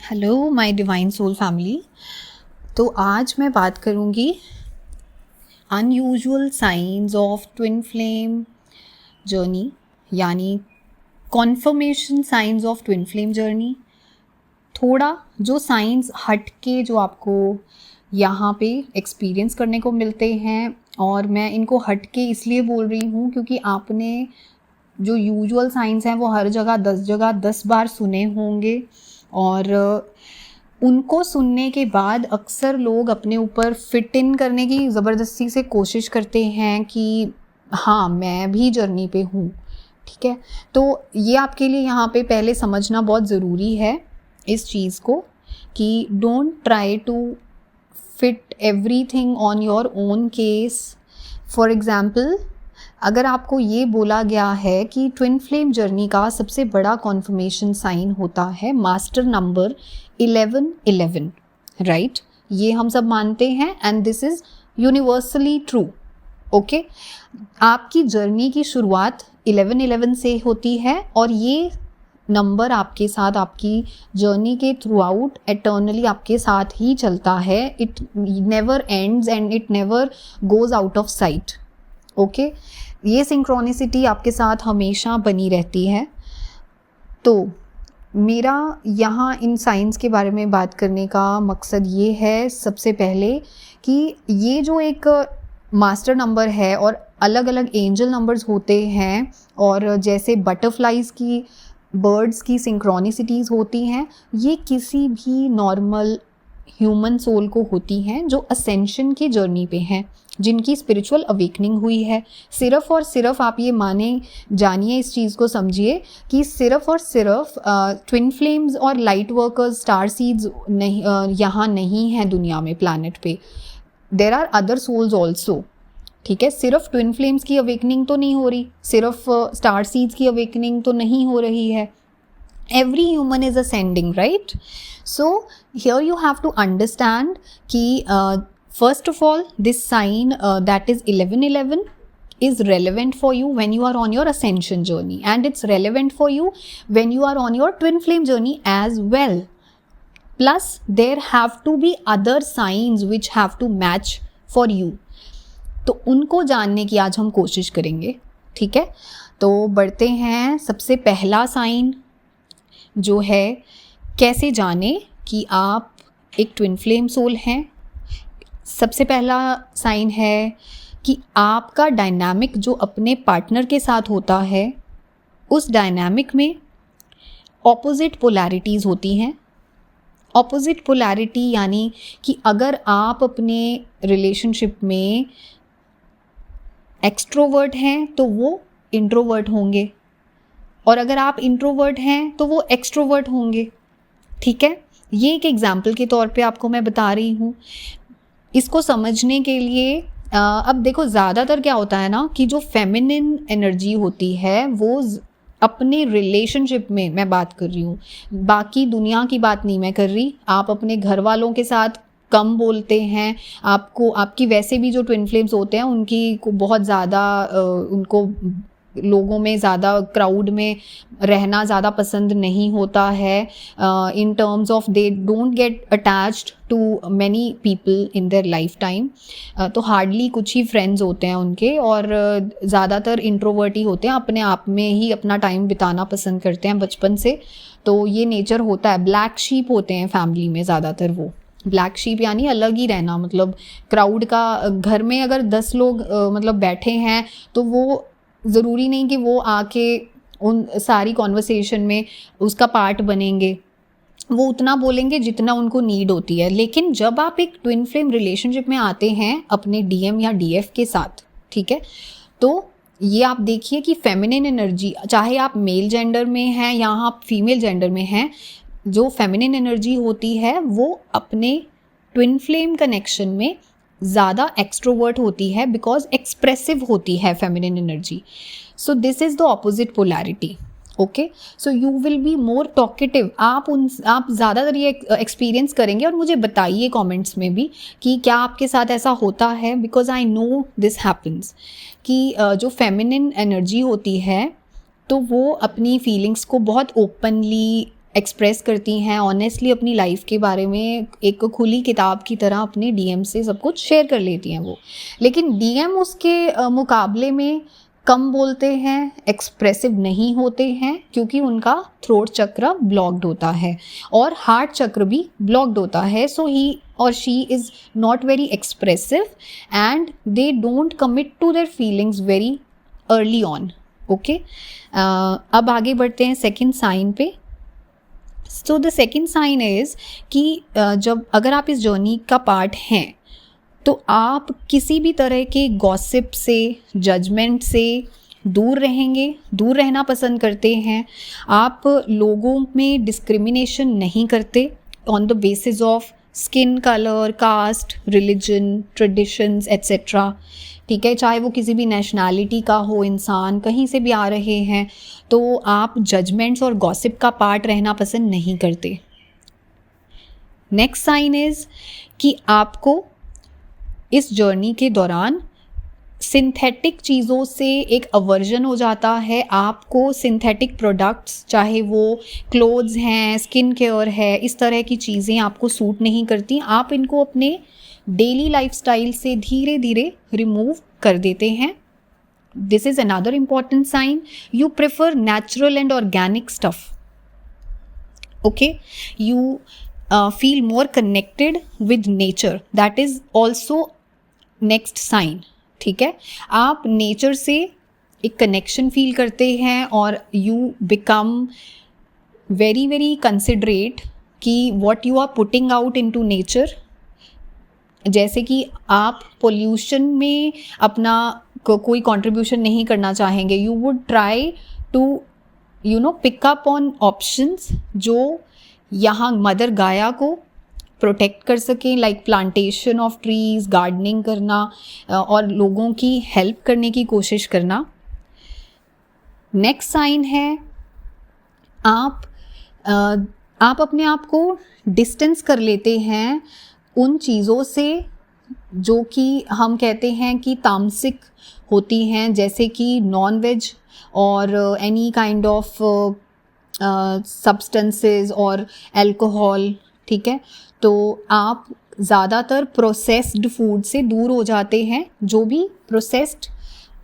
Hello my divine soul family. तो आज मैं बात करूँगी unusual science of twin flame journey, यानी confirmation science of twin flame journey. थोड़ा जो साइंस हट के जो आपको यहाँ पे एक्सपीरियंस करने को मिलते हैं, और मैं इनको हट के इसलिए बोल रही हूँ क्योंकि आपने जो यूजुअल साइंस हैं वो हर जगह 10 बार सुने होंगे, और उनको सुनने के बाद अक्सर लोग अपने ऊपर फिट इन करने की ज़बरदस्ती से कोशिश करते हैं कि हाँ मैं भी जर्नी पे हूँ। ठीक है, तो ये आपके लिए यहाँ पे पहले समझना बहुत ज़रूरी है इस चीज़ को कि don't try to fit everything on your own case. For example, अगर आपको ये बोला गया है कि ट्विन फ्लेम जर्नी का सबसे बड़ा कॉन्फर्मेशन साइन होता है मास्टर नंबर 1111, राइट? ये हम सब मानते हैं and this is universally true. Okay, आपकी जर्नी की शुरुआत 1111 से होती है और ये नंबर आपके साथ आपकी जर्नी के थ्रू आउट एटर्नली आपके साथ ही चलता है। It never ends and it never goes out of site. Okay, ये सिंक्रोनिसिटी आपके साथ हमेशा बनी रहती है। तो मेरा यहाँ इन साइंस के बारे में बात करने का मकसद ये है सबसे पहले कि ये जो एक मास्टर नंबर है और अलग अलग एंजल नंबर्स होते हैं, और जैसे बटरफ्लाइज की, बर्ड्स की सिंक्रोनिसिटीज़ होती हैं, ये किसी भी नॉर्मल ह्यूमन सोल को होती हैं जो असेंशन की जर्नी पे हैं, जिनकी स्पिरिचुअल अवेकनिंग हुई है। सिर्फ़ और सिर्फ आप ये माने जानिए, इस चीज़ को समझिए कि सिर्फ और सिर्फ ट्विन फ्लेम्स और लाइट वर्कर्स, स्टार सीड्स नहीं यहाँ नहीं हैं दुनिया में, प्लैनेट पे। There are other souls also. ठीक है, सिर्फ ट्विन फ्लेम्स की अवेकनिंग तो नहीं हो रही, सिर्फ स्टार सीड्स की अवेकनिंग तो नहीं हो रही है। Every human is ascending, right? So here you have to understand कि first of all this sign that is 1111 is relevant for you when you are on your ascension journey, and it's relevant for you when you are on your twin flame journey as well. Plus there have to be other signs which have to match for you. तो उनको जानने की आज हम कोशिश करेंगे। ठीक है, तो बढ़ते हैं। सबसे पहला साइन जो है, कैसे जाने कि आप एक ट्विन फ्लेम सोल हैं। सबसे पहला साइन है कि आपका डायनामिक जो अपने पार्टनर के साथ होता है, उस डायनामिक में ऑपोजिट पोलैरिटीज़ होती हैं। ऑपोजिट पोलैरिटी यानी कि अगर आप अपने रिलेशनशिप में एक्सट्रोवर्ट हैं तो वो इंट्रोवर्ट होंगे, और अगर आप इंट्रोवर्ट हैं तो वो एक्सट्रोवर्ट होंगे। ठीक है, ये एक एग्जाम्पल के तौर पे आपको मैं बता रही हूँ। इसको समझने के लिए अब देखो, ज़्यादातर क्या होता है ना कि जो फेमिनिन एनर्जी होती है वो अपने रिलेशनशिप में, मैं बात कर रही हूँ, बाकी दुनिया की बात नहीं मैं कर रही। आप अपने घर वालों के साथ कम बोलते हैं, आपको आपकी वैसे भी जो ट्विन फ्लेम्स होते हैं उनकी को बहुत ज़्यादा उनको लोगों में, ज़्यादा क्राउड में रहना ज़्यादा पसंद नहीं होता है। In terms of they don't get attached to many people in their lifetime. तो हार्डली कुछ ही फ्रेंड्स होते हैं उनके, और ज़्यादातर इंट्रोवर्ट ही होते हैं, अपने आप में ही अपना टाइम बिताना पसंद करते हैं बचपन से। तो ये नेचर होता है। ब्लैक शीप होते हैं फैमिली में ज़्यादातर। वो ब्लैक शीप यानी अलग ही रहना, मतलब क्राउड का, घर में अगर 10 लोग मतलब बैठे हैं तो वो ज़रूरी नहीं कि वो आके उन सारी कॉन्वर्सेशन में उसका पार्ट बनेंगे। वो उतना बोलेंगे जितना उनको नीड होती है। लेकिन जब आप एक ट्विन फ्लेम रिलेशनशिप में आते हैं अपने डीएम या डीएफ के साथ, ठीक है, तो ये आप देखिए कि फेमिनिन एनर्जी, चाहे आप मेल जेंडर में हैं या आप फीमेल जेंडर में हैं, जो फेमिनिन एनर्जी होती है वो अपने ट्विन फ्लेम कनेक्शन में ज़्यादा एक्सट्रोवर्ट होती है, बिकॉज एक्सप्रेसिव होती है feminine energy. So this is the opposite polarity. Okay, so you will be more talkative. आप ज़्यादातर ये एक्सपीरियंस करेंगे, और मुझे बताइए कमेंट्स में भी कि क्या आपके साथ ऐसा होता है, because I know this happens कि जो फेमिनिन एनर्जी होती है तो वो अपनी फीलिंग्स को बहुत ओपनली एक्सप्रेस करती हैं ऑनेस्टली अपनी लाइफ के बारे में, एक खुली किताब की तरह अपने डीएम से सब कुछ शेयर कर लेती हैं वो। लेकिन डीएम उसके मुकाबले में कम बोलते हैं, एक्सप्रेसिव नहीं होते हैं, क्योंकि उनका थ्रोट चक्र ब्लॉक्ड होता है और हार्ट चक्र भी ब्लॉक्ड होता है। सो ही और she is not very expressive and they don't commit to their feelings very early on. Okay, अब आगे बढ़ते हैं सेकेंड साइन पे। So the second sign is कि जब अगर आप इस जर्नी का पार्ट हैं तो आप किसी भी तरह के गॉसिप से, जजमेंट से दूर रहेंगे, दूर रहना पसंद करते हैं। आप लोगों में डिस्क्रिमिनेशन नहीं करते on the basis of skin colour, caste, religion, traditions etcetera. ठीक है, चाहे वो किसी भी नेशनैलिटी का हो इंसान, कहीं से भी आ रहे हैं, तो आप जजमेंट्स और गॉसिप का पार्ट रहना पसंद नहीं करते। नेक्स्ट साइन इज़ कि आपको इस जर्नी के दौरान सिंथेटिक चीज़ों से एक अवर्जन हो जाता है। आपको सिंथेटिक प्रोडक्ट्स, चाहे वो क्लोथ्स हैं, स्किन केयर है, इस तरह की चीज़ें आपको सूट नहीं करती। आप इनको अपने डेली लाइफस्टाइल से धीरे धीरे रिमूव कर देते हैं। This is another important sign. You prefer natural and organic stuff. Okay, you feel more connected with nature. That is also next sign. ठीक है, आप नेचर से एक कनेक्शन फील करते हैं और you become very very considerate कि what you are putting out into nature. जैसे कि आप पोल्यूशन में अपना कोई कंट्रीब्यूशन नहीं करना चाहेंगे। You would try to pick up on options जो यहाँ मदर गाया को प्रोटेक्ट कर सकें, like plantation of trees, gardening करना और लोगों की हेल्प करने की कोशिश करना। नेक्स्ट साइन है आप अपने आप को डिस्टेंस कर लेते हैं उन चीज़ों से जो कि हम कहते हैं कि तामसिक होती हैं, जैसे कि नॉन वेज और एनी काइंड ऑफ सब्सटेंसेस और अल्कोहल। ठीक है, तो आप ज़्यादातर प्रोसेस्ड फूड से दूर हो जाते हैं। जो भी प्रोसेस्ड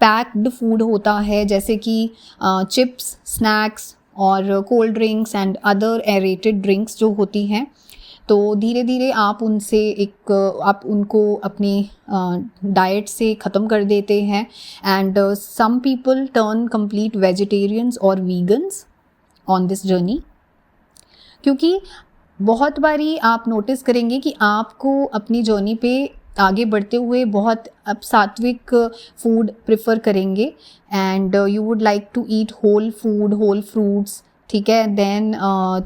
पैक्ड फूड होता है, जैसे कि चिप्स, स्नैक्स और cold drinks and other aerated drinks जो होती हैं, तो धीरे धीरे आप उनको अपनी डाइट से ख़त्म कर देते हैं। And some people turn complete vegetarians और वीगन्स ऑन दिस जर्नी, क्योंकि बहुत बारी आप नोटिस करेंगे कि आपको अपनी जर्नी पे आगे बढ़ते हुए बहुत अब सात्विक फूड प्रेफर करेंगे and you would like to eat whole food, whole fruits. ठीक है, देन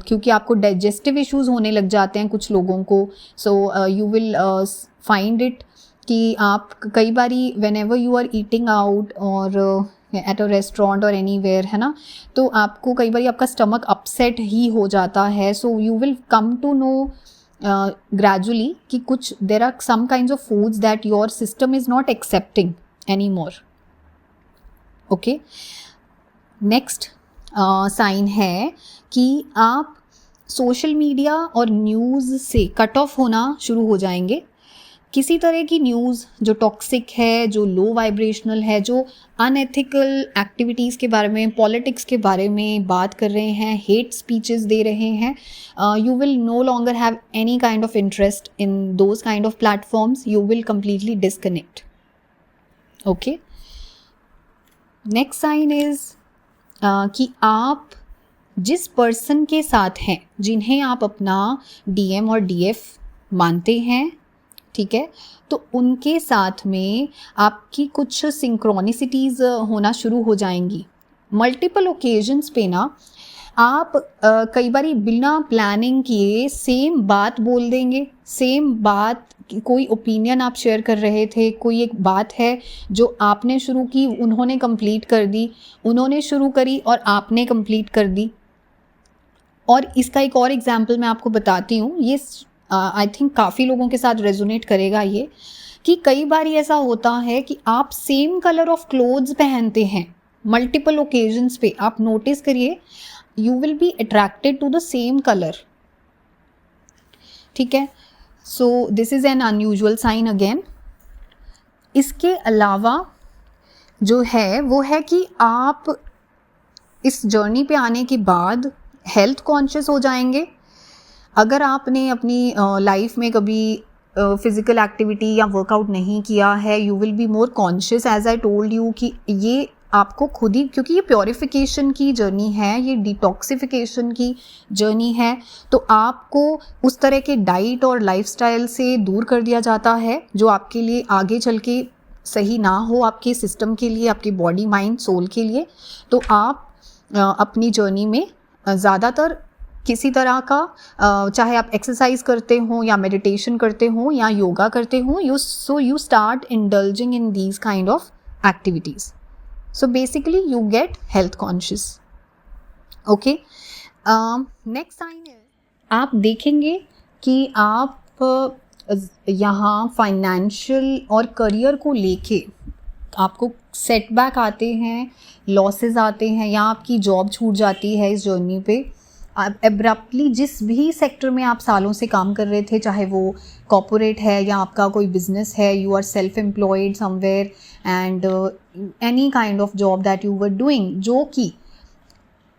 क्योंकि आपको डाइजेस्टिव इश्यूज़ होने लग जाते हैं कुछ लोगों को, so you will find it कि आप कई बारी whenever you are eating out और एट अ रेस्टोरेंट और एनीवेयर, है ना, तो आपको कई बार आपका स्टमक अपसेट ही हो जाता है। So you will come to know gradually कि कुछ there are some kinds of foods that your system is not accepting any more. Okay, next sign है कि आप सोशल मीडिया और न्यूज़ से कट ऑफ होना शुरू हो जाएंगे। किसी तरह की न्यूज़ जो टॉक्सिक है, जो लो वाइब्रेशनल है, जो अनएथिकल एक्टिविटीज़ के बारे में, पॉलिटिक्स के बारे में बात कर रहे हैं, हेट स्पीचेस दे रहे हैं, you will no longer have any kind of interest in those kind of platforms. You will completely disconnect. Okay, next sign is कि आप जिस पर्सन के साथ हैं, जिन्हें आप अपना डीएम और डीएफ मानते हैं, ठीक है, तो उनके साथ में आपकी कुछ सिंक्रोनिसिटीज़ होना शुरू हो जाएंगी। मल्टीपल ओकेजन्स पे ना आप कई बारी बिना प्लानिंग किए सेम बात बोल देंगे। सेम बात, कोई ओपिनियन आप शेयर कर रहे थे, कोई एक बात है जो आपने शुरू की, उन्होंने कंप्लीट कर दी, उन्होंने शुरू करी और आपने कंप्लीट कर दी। और इसका एक और एग्जांपल मैं आपको बताती हूँ, ये आई थिंक काफ़ी लोगों के साथ रेजोनेट करेगा ये, कि कई बार ऐसा होता है कि आप सेम कलर ऑफ क्लोथ्स पहनते हैं मल्टीपल ओकेजन्स पे। आप नोटिस करिए, you will be attracted to the same color. ठीक है, so this is an unusual sign again. इसके अलावा जो है वो है कि आप इस जर्नी पे आने के बाद हेल्थ कॉन्शियस हो जाएंगे. अगर आपने अपनी लाइफ में कभी फिज़िकल एक्टिविटी या वर्कआउट नहीं किया है, you will be more conscious as I told you कि ये आपको खुद ही, क्योंकि ये प्योरिफिकेशन की जर्नी है, ये डिटॉक्सिफिकेशन की जर्नी है, तो आपको उस तरह के डाइट और लाइफस्टाइल से दूर कर दिया जाता है जो आपके लिए आगे चल के सही ना हो, आपके सिस्टम के लिए, आपकी बॉडी माइंड सोल के लिए. तो आप अपनी जर्नी में ज़्यादातर किसी तरह का चाहे आप एक्सरसाइज करते हो या मेडिटेशन करते हो या योगा करते हो, you start indulging in these kind of activities. So basically you get health conscious. Okay, next sign है, आप देखेंगे कि आप यहाँ फाइनेंशियल और करियर को लेके आपको सेटबैक आते हैं, लॉसेस आते हैं, या आपकी जॉब छूट जाती है इस जर्नी पे. आप एब्रप्टली जिस भी सेक्टर में आप सालों से काम कर रहे थे, चाहे वो कॉर्पोरेट है या आपका कोई बिजनेस है, you are self employed somewhere and any kind of job that you were doing,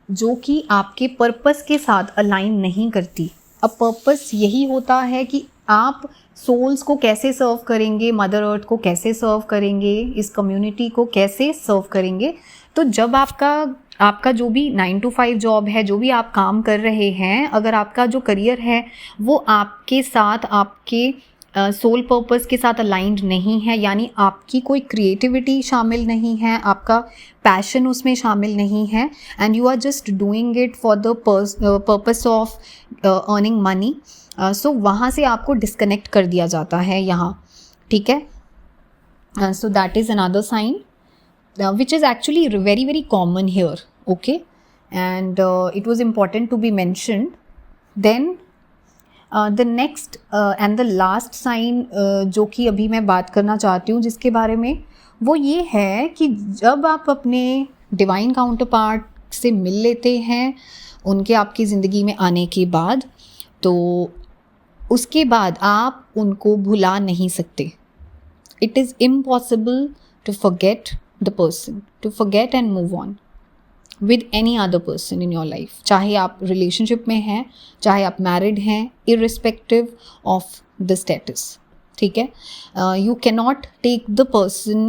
जो कि आपके पर्पस के साथ अलाइन नहीं करती. अब पर्पस यही होता है कि आप सोल्स को कैसे सर्व करेंगे, मदर अर्थ को कैसे सर्व करेंगे, इस कम्युनिटी को कैसे सर्व करेंगे. तो जब आपका जो भी 9 to 5 जॉब है, जो भी आप काम कर रहे हैं, अगर आपका जो करियर है वो आपके साथ, आपके सोल पर्पस के साथ अलाइंड नहीं है, यानी आपकी कोई क्रिएटिविटी शामिल नहीं है, आपका पैशन उसमें शामिल नहीं है, and you are just doing it for the purpose of earning money, so वहाँ से आपको डिस्कनेक्ट कर दिया जाता है यहाँ. ठीक है, so that is another sign which is actually very very common here. Okay, and it was important to be mentioned. Then the next and the last sign जो कि अभी मैं बात करना चाहती हूँ जिसके बारे में, वो ये है कि जब आप अपने डिवाइन काउंटर पार्ट से मिल लेते हैं उनके आपकी ज़िंदगी में आने के बाद, तो उसके बाद आप उनको भुला नहीं सकते. It is impossible to forget the person, to forget and move on with any other person in your life. चाहे आप रिलेशनशिप में हैं, चाहे आप मैरिड हैं, irrespective of the status. ठीक है, you cannot take the person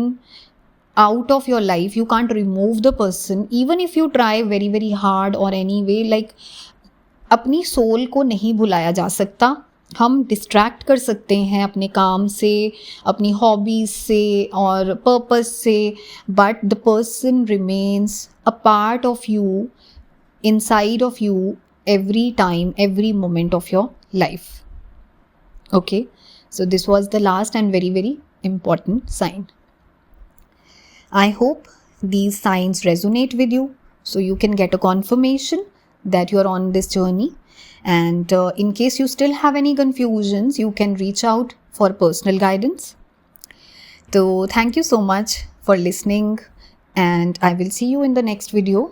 out of your life, you can't remove the person even if you try very very hard or any way. like अपनी soul को नहीं भुलाया जा सकता. हम डिस्ट्रैक्ट कर सकते हैं अपने काम से, अपनी हॉबीज़ से और पर्पस से, but the person remains a part of you, inside of you, every time, every moment of your life. Okay, so this was the last and very very important sign. I hope these signs resonate with you, so you can get a confirmation that you are on this journey. And in case you still have any confusions, you can reach out for personal guidance. So thank you so much for listening, and I will see you in the next video.